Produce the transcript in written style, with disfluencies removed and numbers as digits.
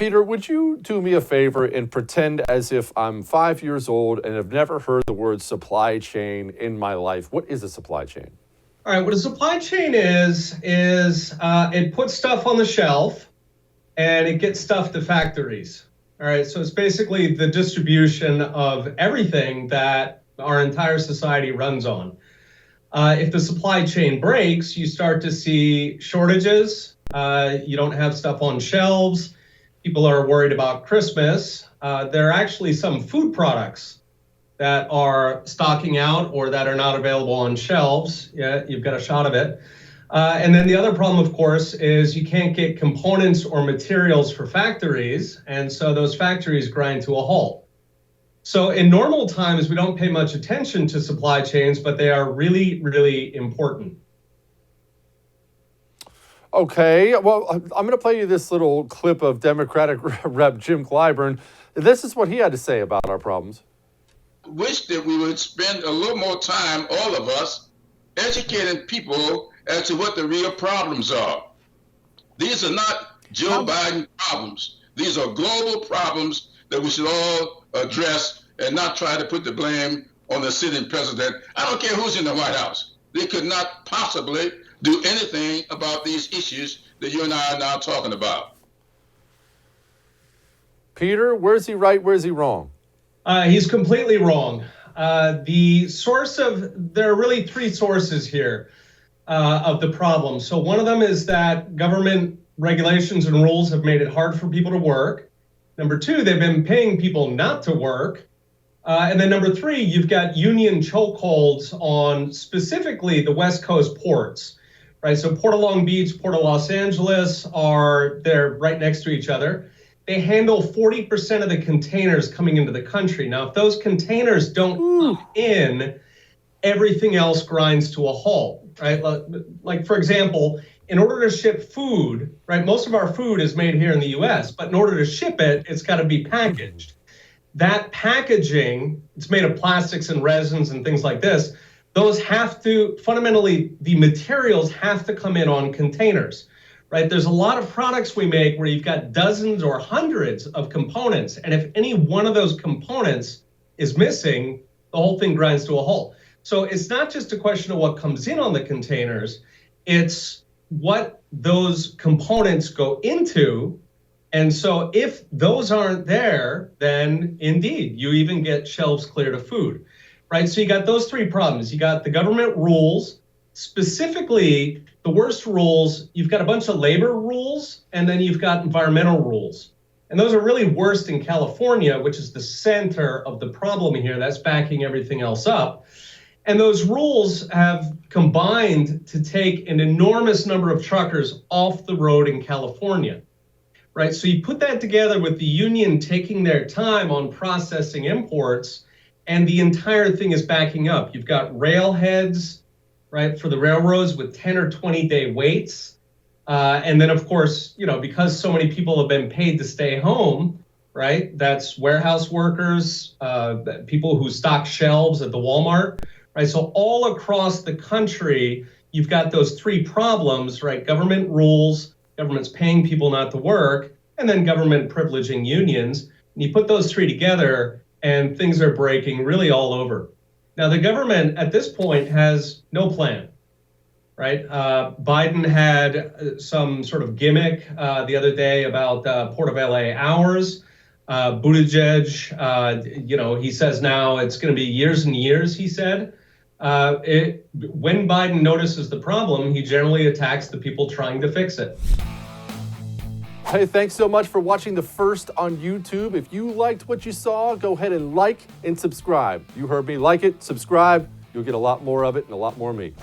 Peter, would you do me a favor and pretend as if I'm 5 years old and have never heard the word supply chain in my life? What is a supply chain? All right, what a supply chain is it puts stuff on the shelf and it gets stuff to factories. All right, so it's basically the distribution of everything that our entire society runs on. If the supply chain breaks, you start to see shortages. You don't have stuff on shelves. People are worried about Christmas. There are actually some food products that are stocking out or that are not available on shelves. Yeah, you've got a shot of it. And then the other problem, of course, is you can't get components or materials for factories. And so those factories grind to a halt. So in normal times, we don't pay much attention to supply chains, but they are really, really important. Okay, well, I'm going to play you this little clip of Democratic Rep Jim Clyburn. This is what he had to say about our problems. Wish that we would spend a little more time, all of us, educating people as to what the real problems are. These are not Joe Biden problems. These are global problems that we should all address and not try to put the blame on the sitting president. I don't care who's in the White House. They could not possibly do anything about these issues that you and I are now talking about. Peter, where's he right? Where's he wrong? He's completely wrong. There are really three sources here of the problem. So one of them is that government regulations and rules have made it hard for people to work. Number two, they've been paying people not to work. And then number three, you've got union chokeholds on specifically the West Coast ports, right? So Port of Long Beach, Port of Los Angeles they're right next to each other. They handle 40% of the containers coming into the country. Now, if those containers don't come in, everything else grinds to a halt, right? Like, for example, in order to ship food, right, most of our food is made here in the US, but in order to ship it, it's got to be packaged. That packaging, it's made of plastics and resins and things like this. Those have to, fundamentally, the materials have to come in on containers. Right, there's a lot of products we make where you've got dozens or hundreds of components. And if any one of those components is missing, the whole thing grinds to a halt. So it's not just a question of what comes in on the containers, it's what those components go into. And so if those aren't there, then indeed, you even get shelves cleared of food. Right, so you got those three problems. You got the government rules. Specifically, the worst rules, you've got a bunch of labor rules, and then you've got environmental rules. And those are really worst in California, which is the center of the problem here. That's backing everything else up. And those rules have combined to take an enormous number of truckers off the road in California. Right, so you put that together with the union taking their time on processing imports, and the entire thing is backing up. You've got railheads, right, for the railroads with 10 or 20-day waits. And then, of course, because so many people have been paid to stay home, right, that's warehouse workers, people who stock shelves at the Walmart, right? So all across the country, you've got those three problems, right? Government rules, government's paying people not to work, and then government privileging unions. And you put those three together, and things are breaking really all over. Now, the government at this point has no plan, right? Biden had some sort of gimmick the other day about Port of LA hours. Buttigieg, he says now it's going to be years and years, he said. When Biden notices the problem, he generally attacks the people trying to fix it. Hey, thanks so much for watching The First on YouTube. If you liked what you saw, go ahead and like and subscribe. You heard me. Like it, subscribe. You'll get a lot more of it and a lot more of me.